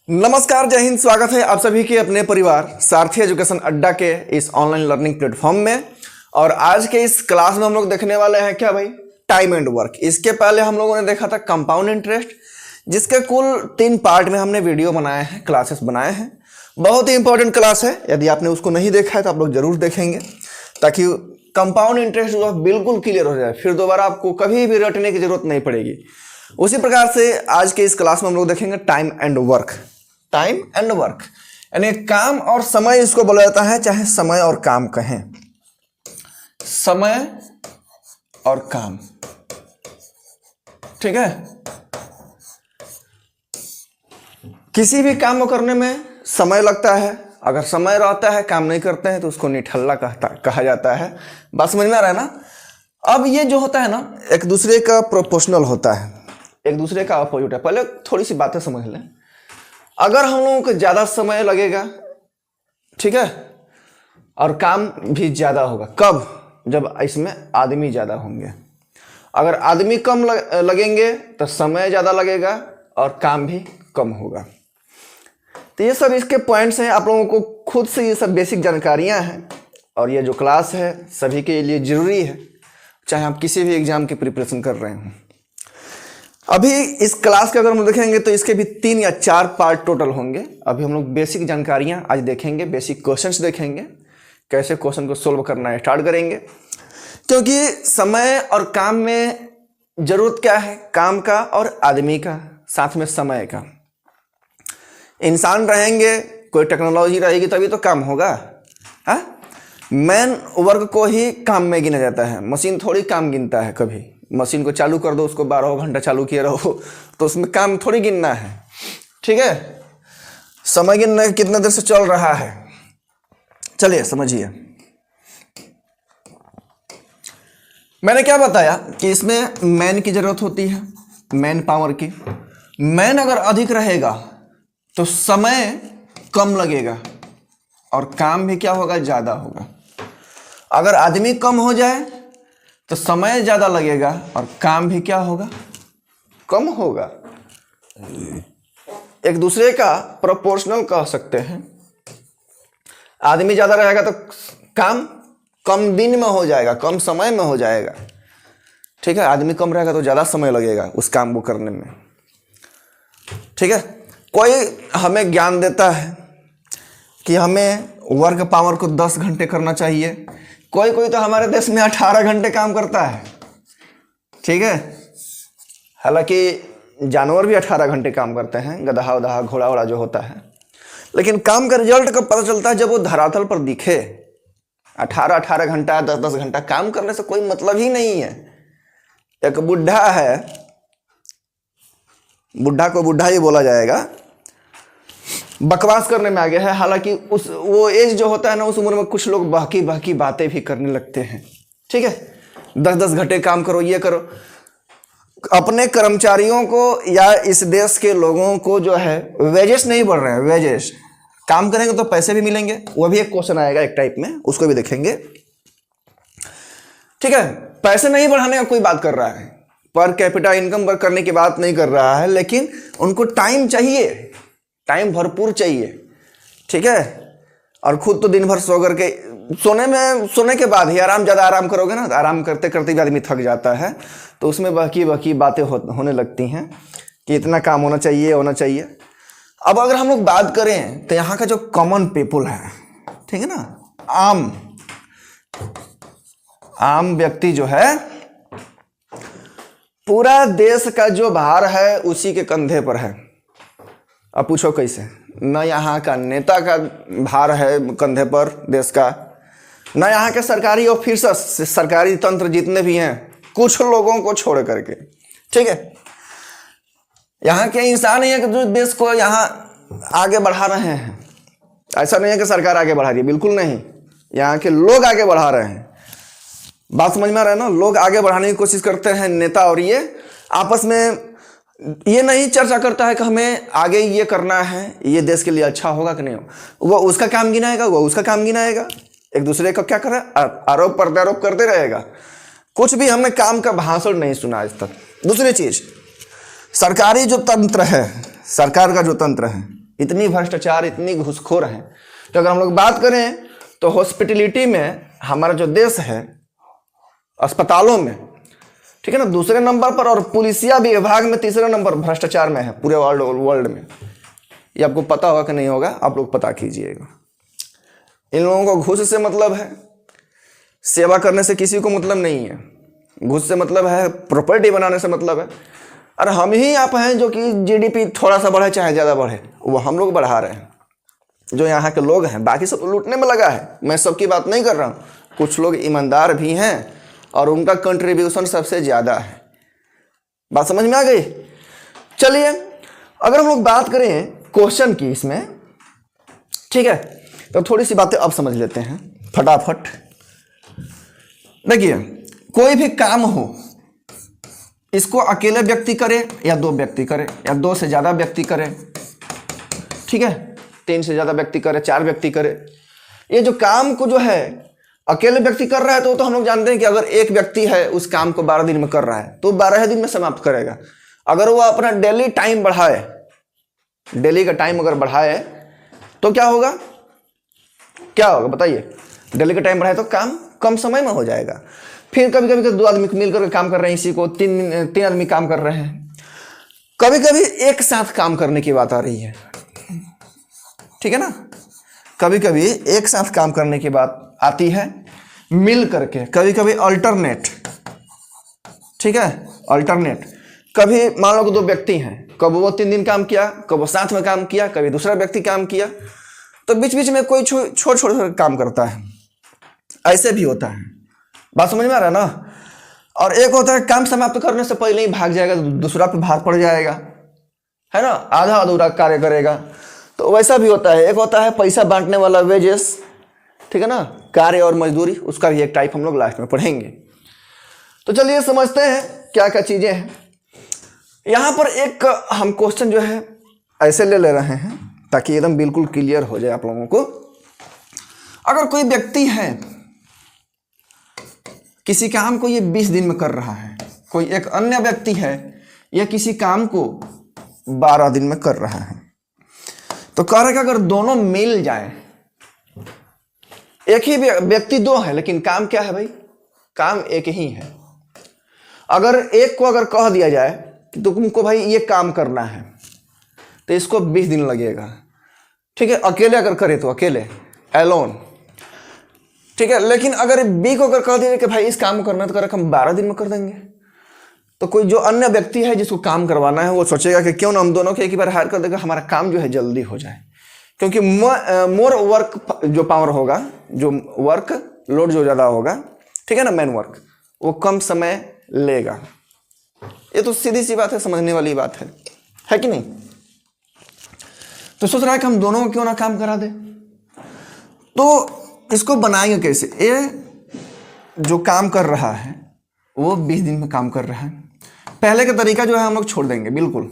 नमस्कार, जय हिंद। स्वागत है आप सभी के अपने परिवार सारथी एजुकेशन अड्डा के इस ऑनलाइन लर्निंग प्लेटफॉर्म में। और आज के इस क्लास में हम लोग देखने वाले हैं क्या भाई, टाइम एंड वर्क। इसके पहले हम लोगों ने देखा था कंपाउंड इंटरेस्ट, जिसके कुल 3 पार्ट में हमने वीडियो बनाए हैं, क्लासेस बनाए हैं। बहुत ही इंपॉर्टेंट क्लास है, यदि आपने उसको नहीं देखा है तो आप लोग जरूर देखेंगे, ताकि कंपाउंड इंटरेस्ट जो है बिल्कुल क्लियर हो जाए, फिर दोबारा आपको कभी भी रटने की जरूरत नहीं पड़ेगी। उसी प्रकार से आज के इस क्लास में हम लोग देखेंगे time and work. Time and work यानी काम और समय, इसको बोला जाता है, चाहे समय और काम कहें। समय और काम, ठीक है। किसी भी काम को करने में समय लगता है। अगर समय रहता है, काम नहीं करते हैं, तो उसको निठल्ला कहा जाता है। बात समझ में आ रहा है ना। अब ये जो होता है ना, एक दूसरे का प्रोपोर्शनल होता है, एक दूसरे का अपोजिट है। पहले थोड़ी सी बातें समझ लें। अगर हम लोगों को ज्यादा समय लगेगा, ठीक है, और काम भी ज्यादा होगा, कब? जब इसमें आदमी ज्यादा होंगे। अगर आदमी कम लगेंगे तो समय ज्यादा लगेगा और काम भी कम होगा। तो ये सब इसके पॉइंट्स हैं। आप लोगों को खुद से ये सब बेसिक जानकारियां हैं, और ये जो क्लास है सभी के लिए जरूरी है, चाहे आप किसी भी एग्जाम की प्रिपरेशन कर रहे हों। अभी इस क्लास के अगर हम देखेंगे तो इसके भी 3 या 4 पार्ट टोटल होंगे। अभी हम लोग बेसिक जानकारियां आज देखेंगे, बेसिक क्वेश्चंस देखेंगे, कैसे क्वेश्चन को सोल्व करना स्टार्ट करेंगे। क्योंकि समय और काम में जरूरत क्या है, काम का और आदमी का, साथ में समय का। इंसान रहेंगे, कोई टेक्नोलॉजी रहेगी, तभी तो काम होगा। मैन वर्क को ही काम में गिना जाता है, मशीन थोड़ी काम गिनता है। कभी मशीन को चालू कर दो, उसको 12 घंटा चालू किए रहो, तो उसमें काम थोड़ी गिनना है, ठीक है। समय गिनना कितना देर से चल रहा है, चलिए समझिए। मैंने क्या बताया कि इसमें मैन की जरूरत होती है, मैन पावर की। मैन अगर अधिक रहेगा तो समय कम लगेगा और काम भी क्या होगा, ज्यादा होगा। अगर आदमी कम हो जाए तो समय ज्यादा लगेगा और काम भी क्या होगा, कम होगा। एक दूसरे का प्रोपोर्शनल कह सकते हैं। आदमी ज्यादा रहेगा तो काम कम दिन में हो जाएगा, कम समय में हो जाएगा, ठीक है। आदमी कम रहेगा तो ज्यादा समय लगेगा उस काम को करने में, ठीक है। कोई हमें ज्ञान देता है कि हमें वर्क पावर को 10 घंटे करना चाहिए। कोई तो हमारे देश में 18 घंटे काम करता है, ठीक है। हालांकि जानवर भी 18 घंटे काम करते हैं, गधा उधा घोड़ा वोड़ा जो होता है। लेकिन काम का रिजल्ट कब पता चलता है, जब वो धरातल पर दिखे। 18 घंटा 10 घंटा काम करने से कोई मतलब ही नहीं है। एक बुढ़ा है, बुढ़ा को बुढ़ा ही बोला जाएगा, बकवास करने में आ गया है। हालांकि वो एज जो होता है ना, उस उम्र में कुछ लोग बहकी बातें भी करने लगते हैं, ठीक है। 10 घंटे काम करो, ये करो। अपने कर्मचारियों को या इस देश के लोगों को जो है वेजेस नहीं बढ़ रहे हैं, वेजेस। काम करेंगे तो पैसे भी मिलेंगे, वो भी एक क्वेश्चन आएगा एक टाइप में, उसको भी देखेंगे, ठीक है। पैसे नहीं बढ़ाने का कोई बात कर रहा है, पर कैपिटा इनकम करने की बात नहीं कर रहा है, लेकिन उनको टाइम चाहिए, टाइम भरपूर चाहिए, ठीक है। और खुद तो दिन भर सो करके, सोने के बाद ही ज्यादा आराम करोगे ना, आराम करते करते भी आदमी थक जाता है, तो उसमें बहकी बातें होने लगती हैं कि इतना काम होना चाहिए। अब अगर हम लोग बात करें तो यहाँ का जो कॉमन पीपुल है, ठीक है ना, आम व्यक्ति जो है, पूरा देश का जो भार है उसी के कंधे पर है। अब पूछो कैसे? न यहाँ का नेता का भार है कंधे पर देश का, न यहाँ के सरकारी ऑफिसर्स, सरकारी तंत्र जितने भी हैं, कुछ लोगों को छोड़ करके, ठीक है। यहाँ के इंसान ही है कि जो देश को यहाँ आगे बढ़ा रहे हैं। ऐसा नहीं है कि सरकार आगे बढ़ा रही है, बिल्कुल नहीं। यहाँ के लोग आगे बढ़ा रहे हैं। बात समझ में आ रहा है ना। लोग आगे बढ़ाने की कोशिश करते हैं, नेता और ये आपस में ये नहीं चर्चा करता है कि हमें आगे ये करना है, ये देश के लिए अच्छा होगा कि नहीं। वो उसका काम गिनाएगा, वो उसका काम गिनाएगा, एक दूसरे का क्या कर रहा है, आरोप प्रत्यारोप करते रहेगा। कुछ भी हमने काम का भाषण नहीं सुना आज तक। दूसरी चीज, सरकारी जो तंत्र है, सरकार का जो तंत्र है, इतनी भ्रष्टाचार, इतनी घूसखोर है। तो अगर हम लोग बात करें तो हॉस्पिटलिटी में हमारा जो देश है, अस्पतालों में, ठीक है ना, दूसरे नंबर पर, और पुलिसिया विभाग में तीसरे नंबर भ्रष्टाचार में है पूरे वर्ल्ड में। ये आपको पता होगा कि नहीं होगा, आप लोग पता कीजिएगा। इन लोगों को घूस से मतलब है, सेवा करने से किसी को मतलब नहीं है। घूस से मतलब है, प्रॉपर्टी बनाने से मतलब है। और हम ही आप हैं जो कि जीडीपी थोड़ा सा बढ़े चाहे ज़्यादा बढ़े, वो हम लोग बढ़ा रहे हैं। जो यहाँ के लोग हैं, बाकी सब लूटने में लगा है। मैं सबकी बात नहीं कर रहा हूँ, कुछ लोग ईमानदार भी हैं और उनका कंट्रीब्यूशन सबसे ज़्यादा है। बात समझ में आ गई? चलिए, अगर हम लोग बात करें क्वेश्चन की इसमें, ठीक है, तो थोड़ी सी बातें अब समझ लेते हैं फटाफट। देखिए, कोई भी काम हो, इसको अकेले व्यक्ति करे या दो व्यक्ति करे या दो से ज़्यादा व्यक्ति करे, ठीक है, 3 से ज़्यादा व्यक्ति करे, 4 व्यक्ति करे, ये जो काम को जो है अकेले व्यक्ति कर रहा है तो हम लोग जानते हैं कि अगर एक व्यक्ति है उस काम को 12 दिन में कर रहा है तो 12 दिन में समाप्त करेगा। अगर वो अपना डेली टाइम बढ़ाए, डेली का टाइम अगर बढ़ाए तो क्या होगा, क्या होगा बताइए? डेली का टाइम बढ़ाए तो काम कम समय में हो जाएगा। फिर कभी कभी 2 आदमी मिलकर काम कर रहे हैं, इसी को 3 आदमी काम कर रहे हैं। कभी कभी एक साथ काम करने की बात आ रही है, ठीक है ना, कभी कभी एक साथ काम करने की बात आती है, मिल करके। कभी कभी अल्टरनेट, ठीक है, अल्टरनेट। कभी मान लो कि 2 व्यक्ति हैं, कब वो 3 दिन काम किया, कब वो साथ में काम किया, कभी दूसरा व्यक्ति काम किया, तो बीच बीच में कोई छोटे काम करता है, ऐसे भी होता है। बात समझ में आ रहा है ना? और एक होता है काम समाप्त करने से पहले ही भाग जाएगा, दूसरा पे भार पड़ जाएगा, है ना, आधा अधूरा कार्य करेगा, तो वैसा भी होता है। एक होता है पैसा बांटने वाला, वेजेस, ठीक है ना, कार्य और मजदूरी, उसका भी एक टाइप हम लोग लास्ट में पढ़ेंगे। तो चलिए समझते हैं क्या क्या चीजें हैं। यहां पर एक हम क्वेश्चन जो है ऐसे ले रहे हैं ताकि एकदम बिल्कुल क्लियर हो जाए आप लोगों को। अगर कोई व्यक्ति है, किसी काम को ये 20 दिन में कर रहा है, कोई एक अन्य व्यक्ति है यह किसी काम को 12 दिन में कर रहा है, तो कह रहे कि अगर दोनों मिल जाए, एक ही व्यक्ति 2 है लेकिन काम क्या है भाई, काम एक ही है। अगर एक को अगर कह दिया जाए कि तुमको भाई ये काम करना है तो इसको 20 दिन लगेगा, ठीक है, अकेले अगर करे तो अकेले, एलोन, ठीक है। लेकिन अगर बी को अगर कह दिया कि भाई इस काम को करना है तो कर हम 12 दिन में कर देंगे, तो कोई जो अन्य व्यक्ति है जिसको काम करवाना है वो सोचेगा कि क्यों ना हम दोनों को एक ही बार हायर कर देगा, हमारा काम जो है जल्दी हो जाए। क्योंकि मोर वर्क जो पावर होगा, जो वर्क लोड जो ज़्यादा होगा, ठीक है ना, मैन वर्क, वो कम समय लेगा। ये तो सीधी सी बात है, समझने वाली बात है कि नहीं? तो सोच रहा है कि हम दोनों को क्यों ना काम करा दे। तो इसको बनाएंगे कैसे? ये जो काम कर रहा है वो 20 दिन में काम कर रहा है। पहले का तरीका जो है हम लोग छोड़ देंगे बिल्कुल,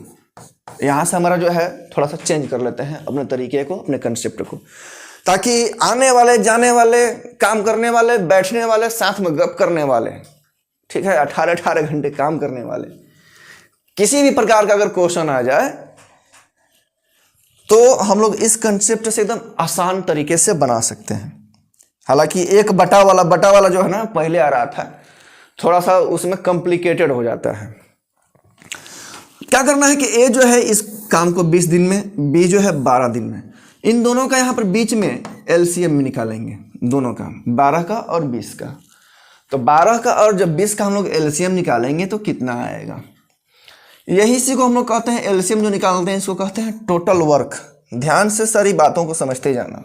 यहाँ से हमारा जो है थोड़ा सा चेंज कर लेते हैं अपने तरीके को, अपने कंसेप्ट को, ताकि आने वाले, जाने वाले, काम करने वाले, बैठने वाले, साथ में गप करने वाले, ठीक है, 18 घंटे काम करने वाले, किसी भी प्रकार का अगर क्वेश्चन आ जाए तो हम लोग इस कंसेप्ट से एकदम आसान तरीके से बना सकते हैं। हालांकि एक बटा वाला जो है ना पहले आ रहा था, थोड़ा सा उसमें कॉम्प्लिकेटेड हो जाता है। क्या करना है कि ए जो है इस काम को 20 दिन में, बी जो है 12 दिन में, इन दोनों का यहाँ पर बीच में एलसीएम निकालेंगे, दोनों का, 12 का और 20 का। तो 12 का और जब 20 का हम लोग एलसीएम निकालेंगे तो कितना आएगा, यही इसी को हम लोग कहते हैं एलसीएम जो निकालते हैं, इसको कहते हैं टोटल वर्क। ध्यान से सारी बातों को समझते जाना।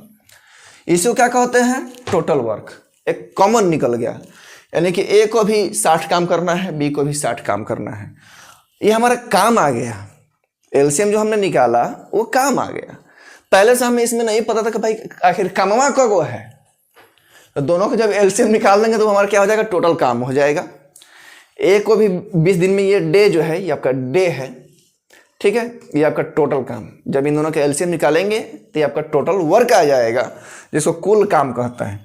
इसको क्या कहते हैं? Total work. एक कॉमन निकल गया, यानी कि ए को भी 60 काम करना है, बी को भी 60 काम करना है। ये हमारा काम आ गया, एलसीएम जो हमने निकाला वो काम आ गया। पहले से हमें इसमें नहीं पता था कि भाई आखिर कामवा कब है, तो दोनों को जब एलसीएम निकाल देंगे तो हमारा क्या हो जाएगा, टोटल काम हो जाएगा। ए को भी 20 दिन में, ये डे जो है ये आपका डे है, ठीक है, ये आपका टोटल काम। जब इन दोनों के एलसीएम निकालेंगे तो ये आपका टोटल वर्क आ जाएगा, जिसको कुल काम कहता है।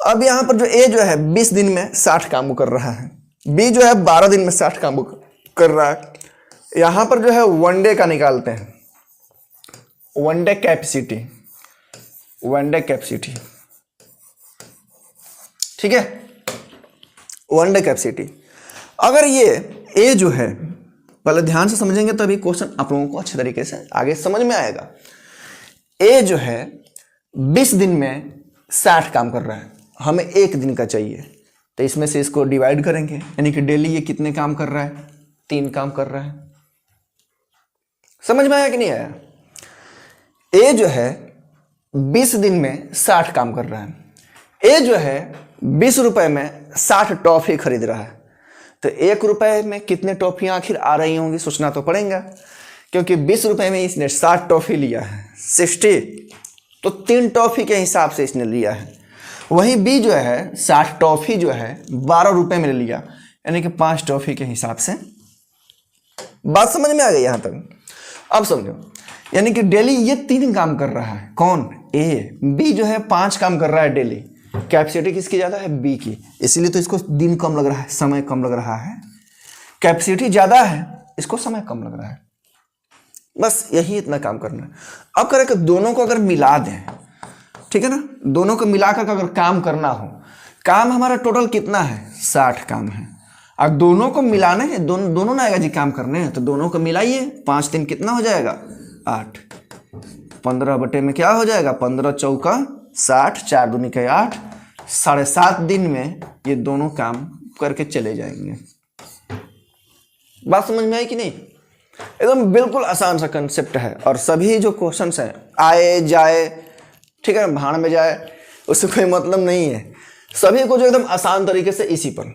अब यहाँ पर जो ए जो है 20 दिन में 60 काम कर रहा है, बी जो है 12 दिन में 60 काम कर रहा है। यहाँ पर जो है 1 डे का निकालते हैं, one day capacity, one day capacity, ठीक है, वन डे कैपेसिटी। अगर ये ए जो है, पहले ध्यान से समझेंगे तभी क्वेश्चन आप लोगों को अच्छे तरीके से आगे समझ में आएगा। ए जो है 20 दिन में 60 काम कर रहा है, हमें एक दिन का चाहिए, तो इसमें से इसको डिवाइड करेंगे, यानी कि डेली ये कितने काम कर रहा है, 3 काम कर रहा है। समझ में आया कि नहीं आया? ए जो है 20 दिन में 60 काम कर रहा है, ए जो है 20 रुपए में 60 टॉफी खरीद रहा है, तो 1 रुपए में कितने टॉफियां आखिर आ रही होंगी सोचना तो पड़ेगा, क्योंकि 20 रुपए में इसने 60 टॉफी लिया है 60, तो 3 टॉफी के हिसाब से इसने लिया है। वहीं बी जो है 60 टॉफी जो है 12 रुपए में ले लिया, यानी कि 5 टॉफी के हिसाब से। बात समझ में आ गई यहां तक? अब समझो, यानी कि डेली ये 3 काम कर रहा है, कौन? ए। बी जो है 5 काम कर रहा है डेली, कैपेसिटी किसकी ज्यादा है? बी की, इसीलिए तो इसको दिन कम लग रहा है, समय कम लग रहा है। कैपेसिटी ज्यादा है, इसको समय कम लग रहा है। बस यही इतना काम करना है। अब करें कि दोनों को अगर मिला दें, ठीक है ना, दोनों को मिलाकर अगर काम करना हो, काम हमारा टोटल कितना है? 60 काम है। अब दोनों को मिलाना है, दोनों ना आएगा जी काम करने हैं, तो दोनों को मिलाइए, 5 दिन कितना हो जाएगा? 8। 15 बटे में क्या हो जाएगा? 15 चौका 60, 4 दूनी के 8, 7.5 दिन में ये दोनों काम करके चले जाएंगे। बात समझ में आई कि नहीं? एकदम बिल्कुल आसान सा कंसेप्ट है, और सभी जो क्वेश्चंस हैं आए जाए, ठीक है, भाड़ में जाए, उससे कोई मतलब नहीं है। सभी को जो एकदम आसान तरीके से इसी पर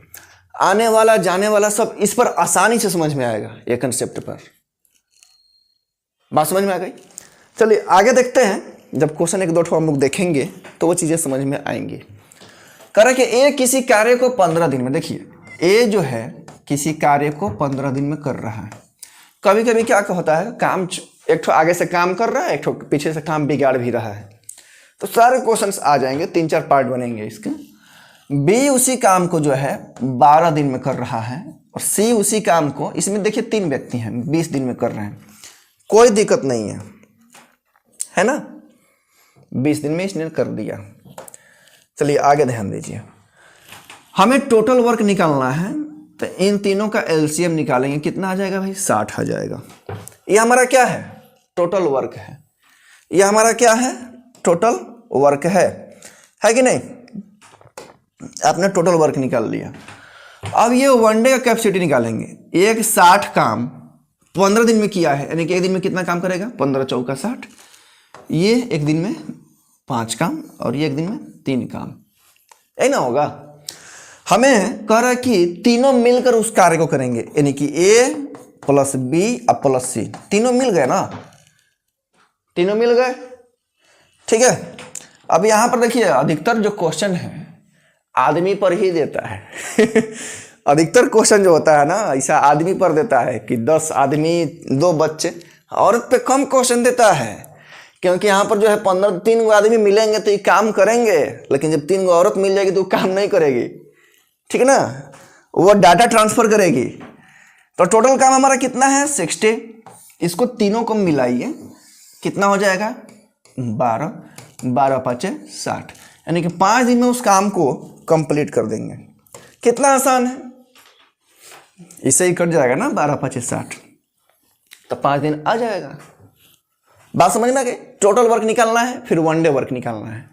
आने वाला जाने वाला सब इस पर आसानी से समझ में आएगा, ये कंसेप्ट पर। बात समझ में आ गई? चलिए आगे देखते हैं। जब क्वेश्चन 1-2 हम लोग देखेंगे तो वो चीजें समझ में आएंगी। कह रहा कि ए किसी कार्य को 15 दिन में, देखिए ए जो है किसी कार्य को 15 दिन में कर रहा है। कभी कभी क्या होता है, काम एक ठो आगे से काम कर रहा है, एक ठो पीछे से काम बिगाड़ भी रहा है, तो सारे क्वेश्चंस आ जाएंगे, 3-4 पार्ट बनेंगे इसके। बी उसी काम को जो है 12 दिन में कर रहा है, और सी उसी काम को, इसमें देखिए 3 व्यक्ति हैं, 20 दिन में कर रहे हैं, कोई दिक्कत नहीं है ना, 20 दिन में इसने कर दिया। चलिए आगे ध्यान दीजिए, हमें टोटल वर्क निकालना है, तो इन तीनों का एलसीएम निकालेंगे, कितना आ जाएगा भाई? 60 आ जाएगा। ये हमारा क्या है? टोटल वर्क है। ये हमारा क्या है? टोटल वर्क है कि नहीं? आपने टोटल वर्क निकाल लिया। अब ये वन डे का कैपेसिटी निकालेंगे। एक 60 काम 15 दिन में किया है, यानी कि एक दिन में कितना काम करेगा? 15 चौका 60। ये एक दिन में 5 काम, और ये एक दिन में 3 काम, यही ना होगा? हमें कह रहा है कि तीनों मिलकर उस कार्य को करेंगे, यानी कि ए प्लस बी और प्लस सी, तीनों मिल गए ना, तीनों मिल गए, ठीक है। अब यहां पर देखिए, अधिकतर जो क्वेश्चन है आदमी पर ही देता है अधिकतर क्वेश्चन जो होता है ना, ऐसा आदमी पर देता है कि 10 आदमी 2 बच्चे, औरत पे कम क्वेश्चन देता है, क्योंकि यहाँ पर जो है 3 गो आदमी मिलेंगे तो ये काम करेंगे, लेकिन जब 3 गो औरत मिल जाएगी तो काम नहीं करेगी, ठीक है ना, वो डाटा ट्रांसफर करेगी। तो टोटल काम हमारा कितना है? 60। इसको तीनों को मिलाइए, कितना हो जाएगा? 12, 12 5 60, यानी कि 5 दिन में उस काम को कंप्लीट कर देंगे। कितना आसान है, इससे ही कट जाएगा ना, 12 5 60, तो 5 दिन आ जाएगा। बात समझ में आ गई? टोटल वर्क निकालना है, फिर वन डे वर्क निकालना है।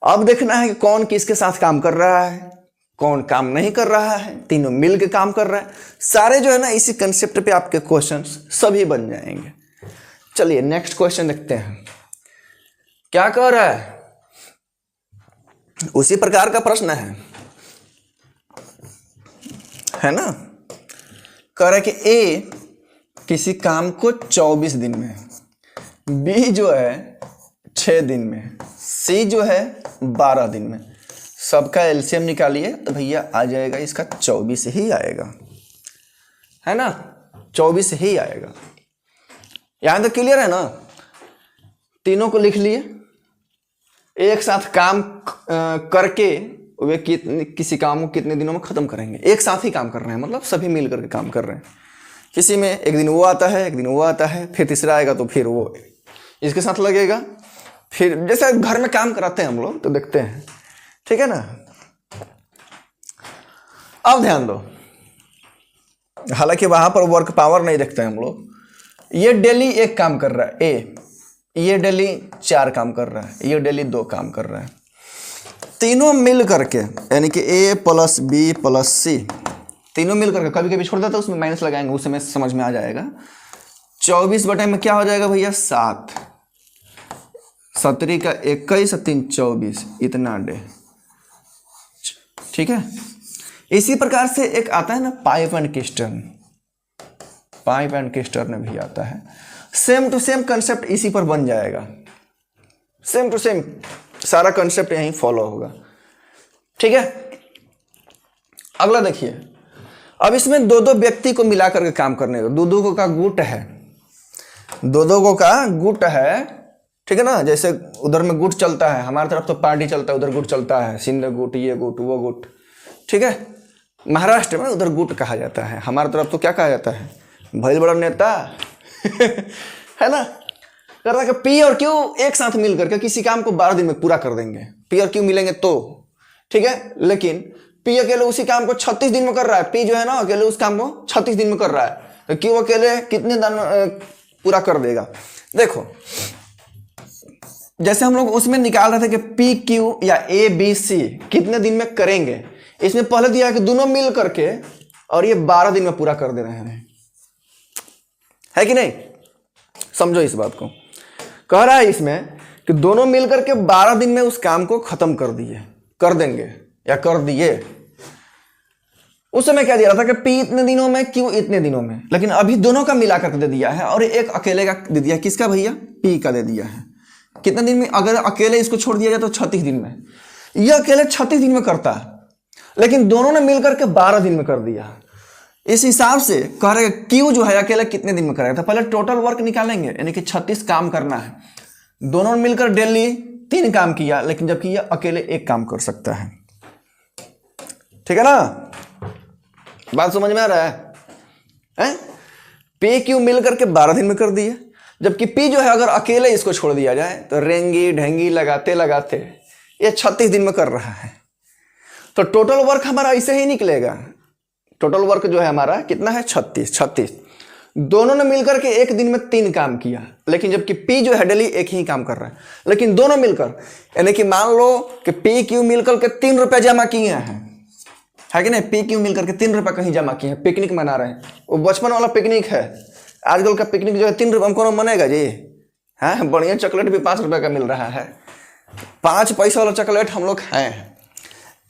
अब देखना है कि कौन किसके साथ काम कर रहा है, कौन काम नहीं कर रहा है, तीनों मिल के काम कर रहा है। सारे जो है ना इसी कंसेप्ट पे आपके क्वेश्चंस सभी बन जाएंगे। चलिए नेक्स्ट क्वेश्चन देखते हैं, क्या कह रहा है? उसी प्रकार का प्रश्न है ना। कह रहा है कि ए किसी काम को 24 दिन में, बी जो है 6 दिन में, सी जो है 12 दिन में, सबका एलसीएम निकालिए तो भैया आ जाएगा इसका 24 ही आएगा, है ना, 24 ही आएगा। यहां तक क्लियर है ना? तीनों को लिख लिए, एक साथ काम करके वे किसी काम को कितने दिनों में खत्म करेंगे। एक साथ ही काम कर रहे हैं, मतलब सभी मिल करके काम कर रहे हैं। किसी में एक दिन वो आता है, एक दिन वो आता है, फिर तीसरा आएगा तो फिर वो, इसके साथ लगेगा। फिर जैसे घर में काम कराते हैं हम लोग तो देखते हैं, ठीक है ना। अब ध्यान दो, हालांकि वहां पर वर्क पावर नहीं देखते हैं हम लोग। ये डेली एक काम कर रहा है ए, ये डेली 4 काम कर रहा है, ये डेली 2 काम कर रहा है। तीनों मिल करके यानी कि ए प्लस बी प्लस सी तीनों मिल करके, कभी कभी छोड़ देता है उसमें माइनस लगाएंगे, उस समय समझ में आ जाएगा। 24 बटे में क्या हो जाएगा भैया 7, 17 का 21, 3 24, इतना डे, ठीक है। इसी प्रकार से एक आता है ना पाइप एंड किस्टर्न, पाइप एंड किस्टर्न भी आता है। सेम टू सेम कंसेप्ट इसी पर बन जाएगा, सेम टू सेम सारा कंसेप्ट यहीं फॉलो होगा, ठीक है। अगला देखिए, अब इसमें 2-2 व्यक्ति को मिला करके काम करने का, 2-2 का गुट है, 2-2 का गुट है, ठीक है ना। जैसे उधर में गुट चलता है, हमारी तरफ तो पार्टी चलता है, उधर गुट चलता है, सिंध गुट, ये गुट, वो गुट, ठीक है। महाराष्ट्र में उधर गुट कहा जाता है, हमारी तरफ तो क्या कहा जाता है, भाई बड़ा नेता है ना। कर रहा है कि पी और क्यू एक साथ मिल करके किसी काम को 12 दिन में पूरा कर देंगे, पी और क्यू मिलेंगे तो, ठीक है। लेकिन पी अकेले उसी काम को 36 दिन में कर रहा है, पी जो है ना अकेले उस काम को 36 दिन में कर रहा है, तो क्यू अकेले कितने दिन पूरा कर देगा। देखो जैसे हम लोग उसमें निकाल रहे थे कि पी क्यू या ए बी सी कितने दिन में करेंगे, इसमें पहले दिया है कि दोनों मिल करके और ये 12 दिन में पूरा कर दे रहे हैं, है कि नहीं। समझो इस बात को, कह रहा है इसमें कि दोनों मिलकर के 12 दिन में उस काम को खत्म कर देंगे या कर दिए। उस समय क्या दिया रहा था कि पी इतने दिनों में, क्यू इतने दिनों में, लेकिन अभी दोनों का मिलाकर के दे दिया है और एक अकेले का दे दिया। किसका भैया, पी का दे दिया है। कितने दिन में, अगर अकेले इसको छोड़ दिया जाए तो 36 दिन में, यह अकेले 36 दिन में करता है, लेकिन दोनों ने मिलकर के 12 दिन में कर दिया। इस हिसाब से कह रहे क्यू जो है अकेला कितने दिन में करेगा, तो पहले टोटल वर्क निकालेंगे, यानी कि 36 काम करना है। दोनों मिलकर डेली 3 काम किया, लेकिन जबकि ये अकेले 1 काम कर सकता है, ठीक है ना। बात समझ में आ रहा है? पी क्यू मिलकर के 12 दिन में कर दिए, जबकि पी जो है अगर अकेले इसको छोड़ दिया जाए तो रेंगी ढेंगी लगाते लगाते ये 36 दिन में कर रहा है। तो टोटल वर्क हमारा ऐसे ही निकलेगा। टोटल वर्क जो है हमारा कितना है, 36। दोनों ने मिलकर के एक दिन में 3 काम किया, लेकिन जबकि पी जो है डेली 1 ही काम कर रहा है, लेकिन दोनों मिलकर, यानी कि मान लो कि पी क्यू मिलकर के 3 रुपए जमा किए हैं, है कि नहीं। पी क्यू मिलकर के 3 रुपए कहीं जमा किए हैं, पिकनिक मना रहे हैं, वो बचपन वाला पिकनिक है। आजकल का पिकनिक जो है 3 रुपए में कौन मनेगा जी, है। बढ़िया चॉकलेट भी 5 रुपए का मिल रहा है, 5 पैसा वाला चॉकलेट हम लोग खाए हैं,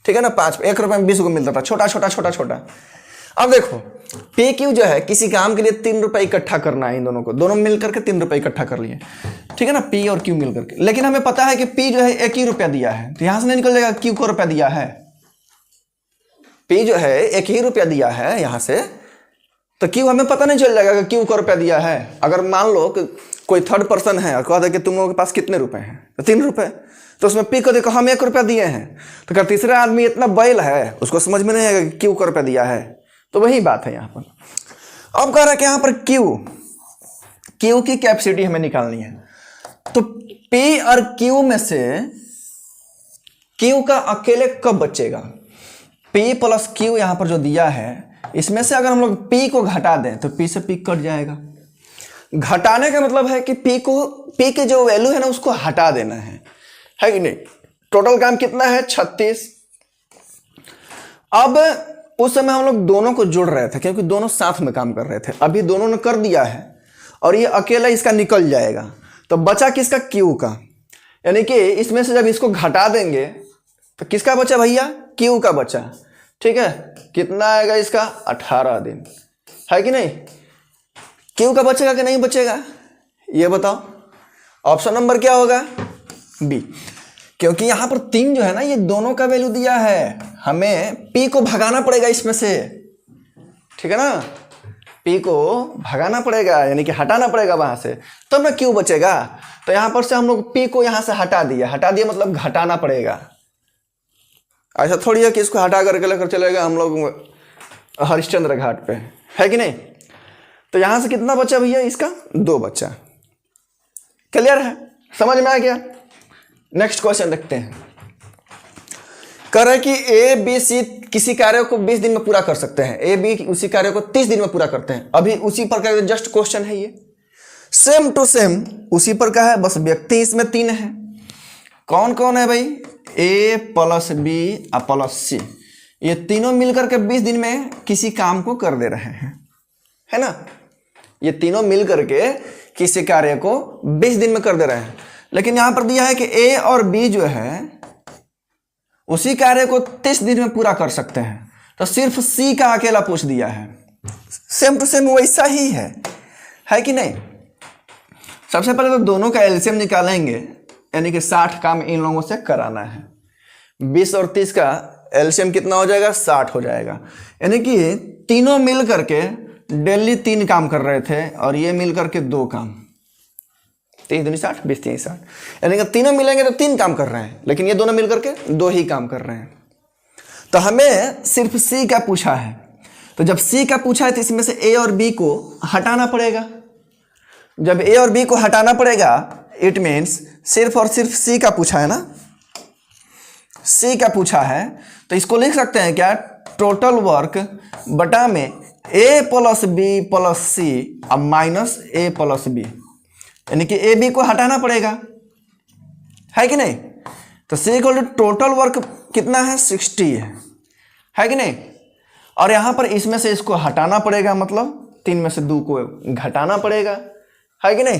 ठीक है ना। 1 रुपए में 20 को मिलता था, छोटा। अब देखो पी क्यू जो है किसी काम के लिए 3 रुपए इकट्ठा करना है, इन दोनों को, दोनों मिलकर के 3 रुपए इकट्ठा कर लिए, ठीक है ना, पी और क्यू मिलकर के। लेकिन हमें पता है कि पी जो है 1 ही रुपया दिया है, तो यहां से नहीं निकल जाएगा क्यू को रुपया दिया है। पी जो है 1 ही रुपया दिया है यहां से, तो क्यू हमें पता नहीं चल जाएगा कि क्यू को रुपया दिया है। अगर मान लो कि कोई थर्ड पर्सन है और कह दे कि तुम लोगों के पास कितने रुपए हैं, तो 3 रुपए, तो उसमें पी को देखो हम 1 रुपया दिए हैं, तो क्या तीसरा आदमी इतना बैल है, उसको समझ में नहीं आएगा कि क्यू को रुपया दिया है। तो वही बात है यहाँ पर। अब कह रहा है कि यहाँ पर क्यू की कैपेसिटी हमें निकालनी है, तो पी और क्यू में से क्यू का अकेले कब बचेगा। पी प्लस क्यू यहाँ पर जो दिया है, इसमें से अगर हम लोग पी को घटा दें तो पी से पी कट जाएगा। घटाने का मतलब है कि पी के जो वैल्यू है ना उसको हटा देना है कि नहीं। टोटल काम कितना है, 36। अब उस समय हम लोग दोनों को जोड़ रहे थे, क्योंकि दोनों साथ में काम कर रहे थे। अभी दोनों ने कर दिया है और ये अकेला इसका निकल जाएगा, तो बचा किसका, क्यू का। यानी कि इसमें से जब इसको घटा देंगे तो किसका बचा भैया, क्यू का बचा, ठीक है। कितना आएगा इसका, 18 दिन, है कि नहीं। क्यू का बचेगा कि नहीं बचेगा, ये बताओ। ऑप्शन नंबर क्या होगा, बी, क्योंकि यहां पर 3 जो है ना ये दोनों का वैल्यू दिया है, हमें पी को भगाना पड़ेगा इसमें से, ठीक है ना। पी को भगाना पड़ेगा, यानी कि हटाना पड़ेगा वहां से, तब ना क्यू बचेगा। तो यहां पर से हम लोग पी को यहां से हटा दिया मतलब घटाना पड़ेगा। ऐसा थोड़ी है कि इसको हटा करके लेकर चलेगा हम लोग हरिश्चंद्र घाट पे, है कि नहीं। तो यहां से कितना बचा भैया, इसका 2 बचा, क्लियर है, समझ में आ गया। नेक्स्ट क्वेश्चन देखते हैं। कह रहे कि ए बी सी किसी कार्य को 20 दिन में पूरा कर सकते हैं, ए बी उसी कार्य को 30 दिन में पूरा करते हैं। अभी उसी प्रकार का जस्ट क्वेश्चन है ये, सेम टू सेम उसी पर का है, बस व्यक्ति इसमें 3 है। कौन कौन है भाई? ए प्लस बी और प्लस सी, ये तीनों मिलकर के 20 दिन में किसी काम को कर दे रहे हैं, है ना। ये तीनों मिलकर के किसी कार्य को 20 दिन में कर दे रहे हैं। लेकिन यहां पर दिया है कि ए और बी जो है उसी कार्य को 30 दिन में पूरा कर सकते हैं, तो सिर्फ सी का अकेला पूछ दिया है। सेम टू सेम वैसा ही है कि नहीं। सबसे पहले तो दोनों का एलसीएम निकालेंगे, यानी कि 60 काम इन लोगों से कराना है। 20 और 30 का एलसीएम कितना हो जाएगा? 60 हो जाएगा। यानी कि तीनों मिल करके डेली 3 काम कर रहे थे और ये मिल करके 2 काम। 30 दूनी 60, 20 3 60, यानी कि तीनों मिलेंगे तो 3 काम कर रहे हैं, लेकिन ये दोनों मिल करके 2 ही काम कर रहे हैं। तो हमें सिर्फ सी का पूछा है, तो जब सी का पूछा है तो इसमें से ए और बी को हटाना पड़ेगा। जब ए और बी को हटाना पड़ेगा, इट मीन्स सिर्फ और सिर्फ सी का पूछा है ना, सी का पूछा है, तो इसको लिख सकते हैं क्या? टोटल वर्क बटा में ए प्लस बी प्लस सी और माइनस ए प्लस बी, यानी कि ए बी को हटाना पड़ेगा, है कि नहीं। तो सी इक्वल टू टोटल वर्क कितना है? 60 है कि नहीं। और यहां पर इसमें से इसको हटाना पड़ेगा, मतलब 3 में से 2 को घटाना पड़ेगा, है कि नहीं।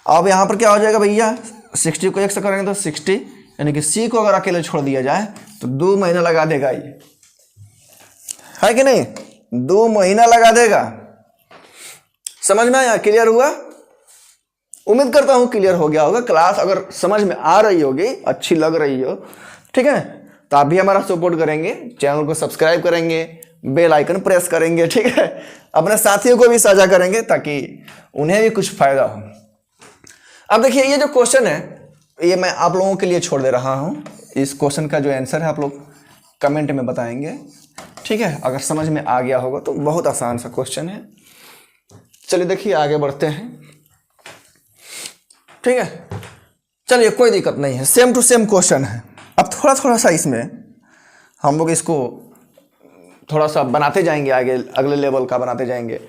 अब यहां पर क्या हो जाएगा भैया? 60 को 1 से करेंगे तो 60, यानी कि सी को अगर अकेले छोड़ दिया जाए तो 2 महीना लगा देगा ये, है कि नहीं। 2 महीना लगा देगा। समझ में आया? क्लियर हुआ? उम्मीद करता हूं क्लियर हो गया होगा। क्लास अगर समझ में आ रही होगी, अच्छी लग रही हो, ठीक है, तो आप भी हमारा सपोर्ट करेंगे, चैनल को सब्सक्राइब करेंगे, बेल आइकन प्रेस करेंगे, ठीक है, अपने साथियों को भी साझा करेंगे ताकि उन्हें भी कुछ फायदा हो। अब देखिए ये जो क्वेश्चन है ये मैं आप लोगों के लिए छोड़ दे रहा हूं। इस क्वेश्चन का जो आंसर है आप लोग कमेंट में बताएंगे, ठीक है। अगर समझ में आ गया होगा तो बहुत आसान सा क्वेश्चन है। चलिए देखिए आगे बढ़ते हैं, ठीक है। चलिए कोई दिक्कत नहीं है, सेम टू सेम क्वेश्चन है। अब थोड़ा थोड़ा सा इसमें हम लोग इसको थोड़ा सा बनाते जाएंगे, आगे अगले लेवल का बनाते जाएंगे।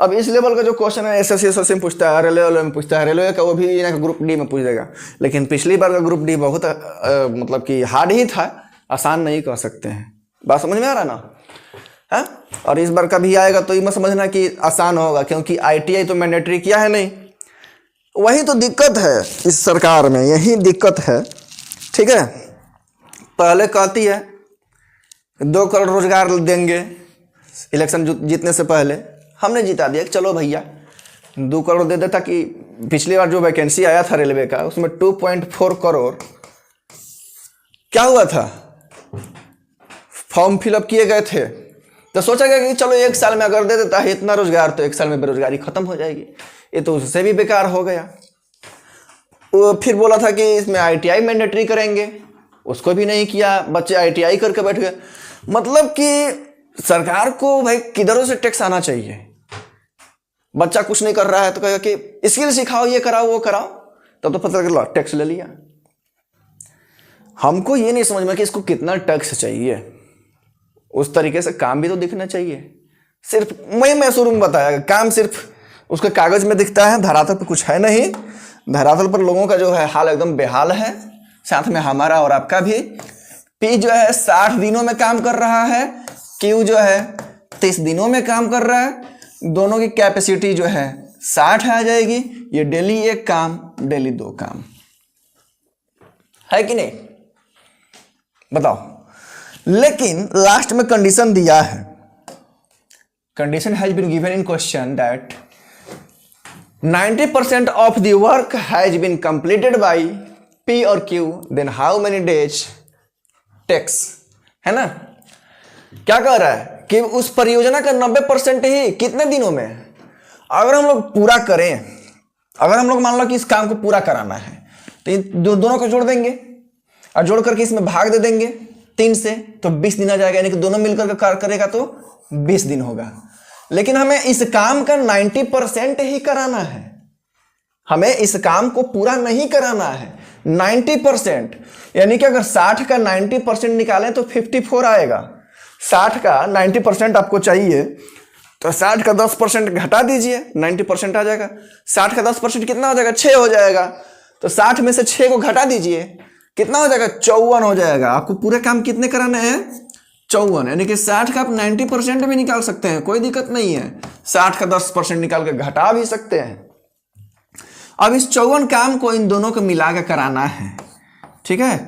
अब इस लेवल का जो क्वेश्चन है एसएससी में पूछता है, रेलवे में पूछता है, रेलवे का वो भी ग्रुप डी में पूछ देगा। लेकिन पिछली बार का ग्रुप डी बहुत मतलब कि हार्ड ही था, आसान नहीं कह सकते हैं। बात समझ में आ रहा ना है। और इस बार का भी आएगा तो ये मत समझना कि आसान होगा, क्योंकि आईटीआई तो मैंडेटरी किया है नहीं। वही तो दिक्कत है इस सरकार में, यही दिक्कत है, ठीक है। पहले कहती है 2 करोड़ रोजगार देंगे इलेक्शन जीतने से पहले, हमने जिता दिया, चलो भैया 2 करोड़ दे देता। कि पिछली बार जो वैकेंसी आया था रेलवे का उसमें 2.4 करोड़ क्या हुआ था, फॉर्म फिलअप किए गए थे। तो सोचा गया कि चलो 1 साल में अगर दे देता है इतना रोजगार तो 1 साल में बेरोजगारी खत्म हो जाएगी। ये तो उससे भी बेकार हो गया। वो फिर बोला था कि इसमें आईटीआई मैंडेटरी करेंगे, उसको भी नहीं किया, बच्चे आईटीआई करके बैठ गए। मतलब कि सरकार को भाई किधरों से टैक्स आना चाहिए। बच्चा कुछ नहीं कर रहा है तो कहेगा कि स्किल सिखाओ, ये कराओ वो कराओ, तब तो पता चला टैक्स ले लिया। हमको ये नहीं समझ में कि इसको कितना टैक्स चाहिए, उस तरीके से काम भी तो दिखना चाहिए। सिर्फ मैं शुरू में बताया, काम सिर्फ उसके कागज में दिखता है, धरातल पर कुछ है नहीं। धरातल पर लोगों का जो है हाल एकदम बेहाल है, साथ में हमारा और आपका भी। पी जो है 60 दिनों में काम कर रहा है, क्यू जो है 30 दिनों में काम कर रहा है। दोनों की कैपेसिटी जो है 60 आ जाएगी। ये डेली 1 काम, डेली 2 काम, है कि नहीं बताओ। लेकिन लास्ट में कंडीशन दिया है, condition has been given in question that 90% of the work has been completed by P और Q, then how many days takes, है ना। क्या कह रहा है कि उस परियोजना का 90% ही कितने दिनों में अगर हम लोग पूरा करें, अगर हम लोग मान लो कि इस काम को पूरा कराना है तो इन दोनों को जोड़ देंगे और जोड़ करके इसमें भाग दे देंगे 3 से, तो 20 दिन आ जाएगा। यानी कि दोनों मिलकर कार्य करेगा तो 20 दिन होगा। लेकिन हमें इस काम का 90% ही कराना है, हमें इस काम को पूरा नहीं कराना है 90%, यानी कि अगर 60 का 90% निकालें तो 54 आएगा। 60 का 90% आपको चाहिए तो 60 का 10% घटा दीजिए, 90% आ जाएगा। 60 का 10% कितना हो जाएगा? 6 हो जाएगा। तो 60 में से 6 को घटा दीजिए, कितना हो जाएगा? 54 हो जाएगा। आपको पूरे काम कितने कराने हैं? 54, यानी कि 60 का आप 90% भी निकाल सकते हैं, कोई दिक्कत नहीं है। 60 का 10% निकाल के घटा भी सकते हैं। अब इस 54 काम को इन दोनों को मिला के कराना है, ठीक है।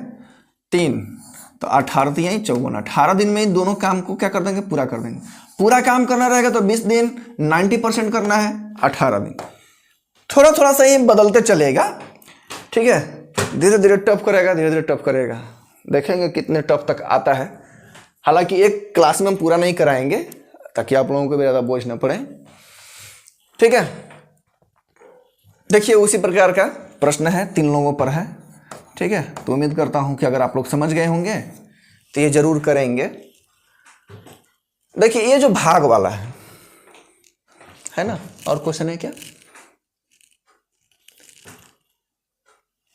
3 तो 18 दिया 54, 18 दिन में इन दोनों काम को क्या कर देंगे? पूरा कर देंगे। पूरा काम करना रहेगा तो 20 दिन, 90% करना है 18 दिन। थोड़ा थोड़ा सा ये बदलते चलेगा, ठीक है। धीरे धीरे टफ करेगा, धीरे धीरे टफ करेगा, देखेंगे कितने टफ तक आता है। हालांकि एक क्लास में हम पूरा नहीं कराएंगे ताकि आप लोगों को भी ज़्यादा बोझ न पड़े, ठीक है। देखिए उसी प्रकार का प्रश्न है, 3 लोगों पर है, ठीक है। तो उम्मीद करता हूं कि अगर आप लोग समझ गए होंगे तो ये जरूर करेंगे। देखिए ये जो भाग वाला है ना, और क्वेश्चन है क्या?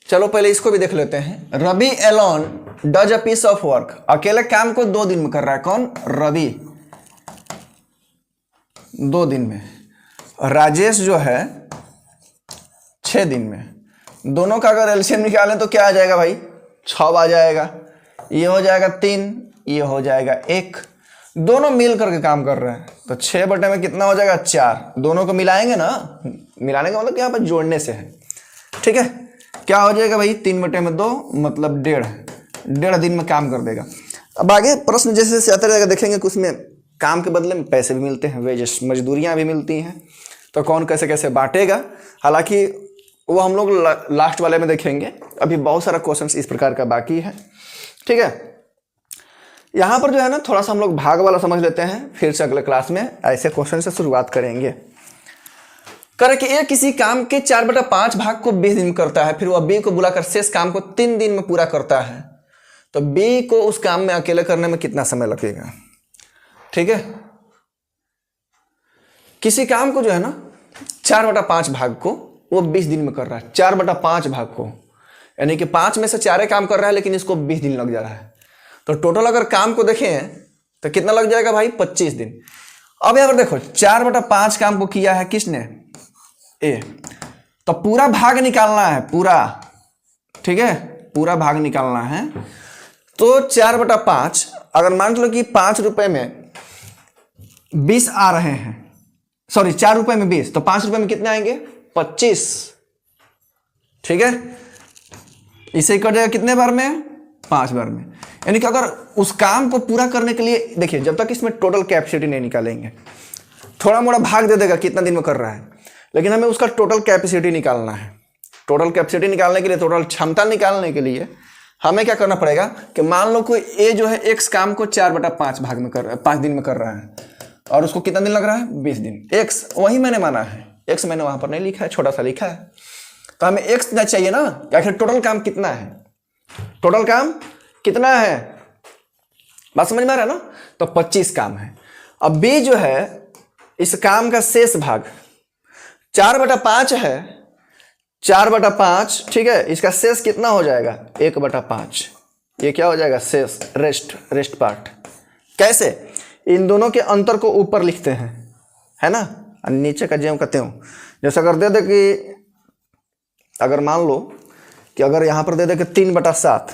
चलो पहले इसको भी देख लेते हैं। Ravi alone does a piece of work, अकेले काम को 2 दिन में कर रहा है। कौन? रवि 2 दिन में। राजेश जो है 6 दिन में। दोनों का अगर एलसीएम निकालें तो क्या आ जाएगा भाई? 6 आ जाएगा। ये हो जाएगा 3, ये हो जाएगा 1। दोनों मिल करके काम कर रहे हैं तो 6 बटे में कितना हो जाएगा? 4। दोनों को मिलाएंगे ना, मिलाने का मतलब यहाँ पर जोड़ने से है, ठीक है। क्या हो जाएगा भाई? 3 बटे में 2 मतलब 1.5 दिन में काम कर देगा। अब आगे प्रश्न जैसे जैसे आता रहेगा देखेंगे कि उसमें काम के बदले में पैसे भी मिलते हैं, वेजेस मजदूरियाँ भी मिलती हैं, तो कौन कैसे कैसे बांटेगा। हालांकि वो हम लोग लास्ट वाले में देखेंगे, अभी बहुत सारा क्वेश्चंस इस प्रकार का बाकी है, ठीक है। यहाँ पर जो है ना थोड़ा सा हम लोग भाग वाला समझ लेते हैं, फिर से अगले क्लास में ऐसे क्वेश्चन से शुरुआत करेंगे। करे कि ए किसी काम के 4/5 भाग को 20 दिन में करता है, फिर वह बी को बुलाकर शेष काम को 3 दिन में पूरा करता है, तो बी को उस काम में अकेले करने में कितना समय लगेगा? ठीक है। किसी काम को जो है ना 4/5 भाग को वो 20 दिन में कर रहा है। 4/5 भाग को यानी कि 5 में से 4 काम कर रहा है, लेकिन इसको 20 दिन लग जा रहा है। तो टोटल अगर काम को देखें तो कितना लग जाएगा भाई? 25 दिन। अब यहां पर देखो 4/5 काम को किया है किसने? ए। तो पूरा भाग निकालना है, पूरा, ठीक है, पूरा भाग निकालना है। तो 4/5 अगर मान लो कि 5 रुपए में 20 आ रहे हैं, सॉरी 4 रुपए में 20, तो 5 रुपए में कितने आएंगे? 25, ठीक है। इसे कर जाएगा कितने बार में? 5 बार में। यानी कि अगर उस काम को पूरा करने के लिए देखिए, जब तक इसमें टोटल कैपेसिटी नहीं निकालेंगे, थोड़ा मोड़ा भाग दे देगा कितना दिन में कर रहा है, लेकिन हमें उसका टोटल कैपेसिटी निकालना है। टोटल कैपेसिटी निकालने के लिए, टोटल क्षमता निकालने के लिए हमें क्या करना पड़ेगा कि मान लो कोई ए जो है एक्स काम को 4/5 भाग में कर रहा है, 5 दिन में कर रहा है, और उसको कितना दिन लग रहा है? 20 दिन। एक्स वही मैंने माना है, एक्स मैंने वहां पर नहीं लिखा है, छोटा सा लिखा है। तो हमें एक्स चाहिए ना, आखिर टोटल काम कितना है? टोटल काम कितना है? बात समझ में आ रहा है ना? तो 25 काम है। अब बी जो है इस काम का शेष भाग 4/5 है, 4/5, ठीक है। इसका शेष कितना हो जाएगा? 1/5। ये क्या हो जाएगा? शेष, रेस्ट पार्ट। कैसे? इन दोनों के अंतर को ऊपर लिखते हैं, है ना, और नीचे का ज्यों का त्यों। जैसे अगर दे दे कि, अगर मान लो कि अगर यहां पर दे दे कि 3/7,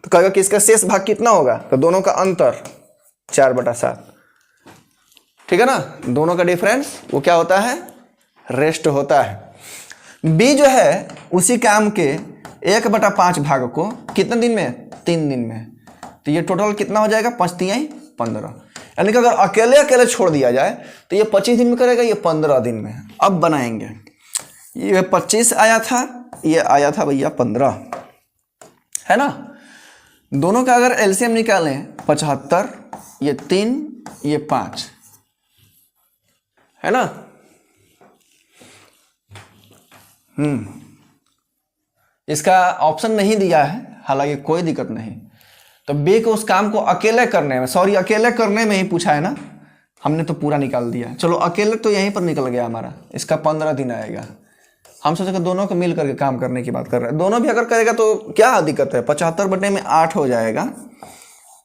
तो कहेगा कि इसका शेष भाग कितना होगा? तो दोनों का अंतर 4/7, ठीक है ना। दोनों का डिफरेंस वो क्या होता है? रेस्ट होता है। बी जो है उसी काम के 1/5 भाग को कितने दिन में? 3 दिन में। तो ये टोटल कितना हो जाएगा? 5 तिहाई 15। यानी कि अगर अकेले अकेले छोड़ दिया जाए तो ये 25 दिन में करेगा, ये 15 दिन में। अब बनाएंगे, ये 25 आया था, ये आया था भैया 15, है ना। दोनों का अगर एलसीएम निकालें 75, ये 3, ये 5, है ना। इसका ऑप्शन नहीं दिया है, हालांकि कोई दिक्कत नहीं। तो बी को उस काम को अकेले करने में, सॉरी अकेले करने में ही पूछा है ना, हमने तो पूरा निकाल दिया। चलो अकेले तो यहीं पर निकल गया हमारा, इसका 15 दिन आएगा। हम सोचे कि दोनों को मिल करके काम करने की बात कर रहे हैं। दोनों भी अगर करेगा तो क्या दिक्कत है, 75/8 हो जाएगा,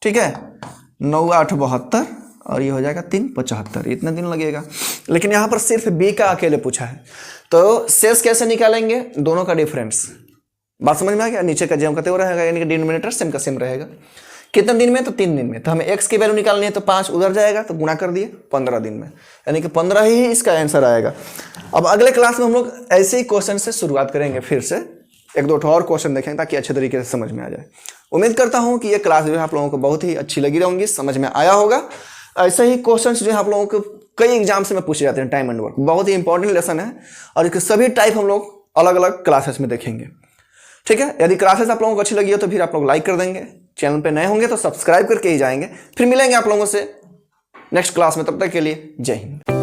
ठीक है, 9 8 72 और ये हो जाएगा 3 75, इतना दिन लगेगा। लेकिन यहाँ पर सिर्फ बी का अकेले पूछा है, तो शेष कैसे निकालेंगे, दोनों का डिफरेंस। बात समझ में आ गया, नीचे का जेम का त्यों रहेगा, यानी कि डिनोमिनेटर सेम का सेम रहेगा। कितने दिन में, तो 3 दिन में। तो हमें x की वैल्यू निकालनी है, तो 5 उधर जाएगा तो गुणा कर दिए 15 दिन में, यानी कि 15 ही इसका आंसर आएगा। अब अगले क्लास में हम लोग ऐसे ही क्वेश्चन से शुरुआत करेंगे, फिर से 1-2 और क्वेश्चन देखेंगे ताकि अच्छे तरीके से समझ में आ जाए। उम्मीद करता हूँ कि ये क्लास जो है आप लोगों को बहुत ही अच्छी लगी होंगी, समझ में आया होगा। ऐसे ही क्वेश्चन जो है आप लोगों को कई एग्जाम से में पूछे जाते हैं। टाइम एंड वर्क बहुत ही इंपॉर्टेंट लेसन है और इसके सभी टाइप हम लोग अलग अलग क्लासेस में देखेंगे, ठीक है। यदि क्लासेस आप लोगों को अच्छी लगी हो तो फिर आप लोग लाइक कर देंगे, चैनल पे नए होंगे तो सब्सक्राइब करके ही जाएंगे। फिर मिलेंगे आप लोगों से नेक्स्ट क्लास में, तब तक के लिए जय हिंद।